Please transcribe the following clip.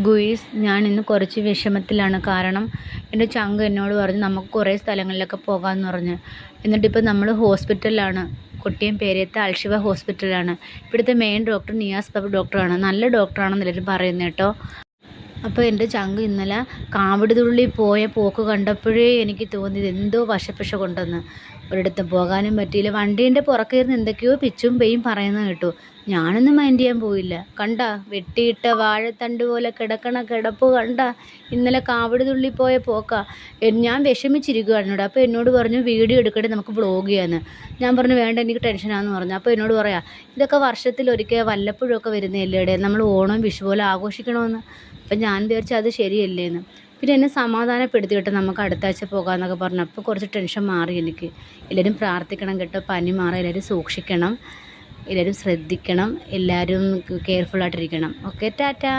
Guys, ഞാൻ ഇന്ന് കുറച്ച് വിഷമത്തിലാണ്. കാരണം എൻ്റെ ചങ്ക് എന്നോട് പറഞ്ഞു നമുക്ക് കുറേ സ്ഥലങ്ങളിലൊക്കെ പോകാമെന്ന് പറഞ്ഞ്. എന്നിട്ടിപ്പോൾ നമ്മൾ ഹോസ്പിറ്റലിലാണ്. കൊട്ടിയം പേരയത്ത് അൽഷിഫ ഹോസ്പിറ്റലാണ്. ഇവിടുത്തെ മെയിൻ ഡോക്ടർ നിയാസ് ബാബു ഡോക്ടറാണ്. നല്ല ഡോക്ടറാണെന്ന് എല്ലാവരും പറയുന്നത് കേട്ടോ. അപ്പോൾ എൻ്റെ ചങ്ക് ഇന്നലെ കാവടി തുള്ളി പോയ പോക്ക് കണ്ടപ്പോഴേ എനിക്ക് തോന്നിയത് എന്തോ വശപ്പശ കൊണ്ടെന്ന്. ഒരിടത്തും പോകാനും പറ്റിയില്ല. വണ്ടീൻ്റെ പുറകേന്ന് എന്തൊക്കെയോ പിച്ചും പെയ്യും പറയുന്നത് കേട്ടു. ഞാനൊന്നും മൈൻഡ് ചെയ്യാൻ പോയില്ല. കണ്ട വെട്ടിയിട്ട വാഴത്തണ്ട് പോലെ കിടക്കണ കിടപ്പ് കണ്ട. ഇന്നലെ കാവടി തുള്ളി പോയ പോക്കാ. ഞാൻ വിഷമിച്ചിരിക്കുകയാണ് എന്നോട്. അപ്പോൾ എന്നോട് പറഞ്ഞു വീഡിയോ എടുക്കട്ടെ, നമുക്ക് വ്ളോഗ് ചെയ്യാമെന്ന്. ഞാൻ പറഞ്ഞു വേണ്ട, എനിക്ക് ടെൻഷനാണെന്ന് പറഞ്ഞു. അപ്പോൾ എന്നോട് പറയാം ഇതൊക്കെ വർഷത്തിലൊരിക്കൽ വല്ലപ്പോഴൊക്കെ വരുന്നതല്ലേ, നമ്മൾ ഓണവും വിഷു പോലെ ആഘോഷിക്കണമെന്ന്. അപ്പം ഞാൻ വിചാരിച്ചു അത് ശരിയല്ലേന്ന്. പിന്നെ എന്നെ സമാധാനപ്പെടുത്തി കേട്ടോ, നമുക്ക് അടുത്ത ആഴ്ച പോകാമെന്നൊക്കെ പറഞ്ഞു. അപ്പോൾ കുറച്ച് ടെൻഷൻ മാറി എനിക്ക്. എല്ലാവരും പ്രാർത്ഥിക്കണം കേട്ടോ, പനി മാറി എല്ലാവരും സൂക്ഷിക്കണം, എല്ലാവരും ശ്രദ്ധിക്കണം, എല്ലാവരും കെയർഫുള്ളായിട്ടിരിക്കണം. ഓക്കെ, ടാറ്റാ.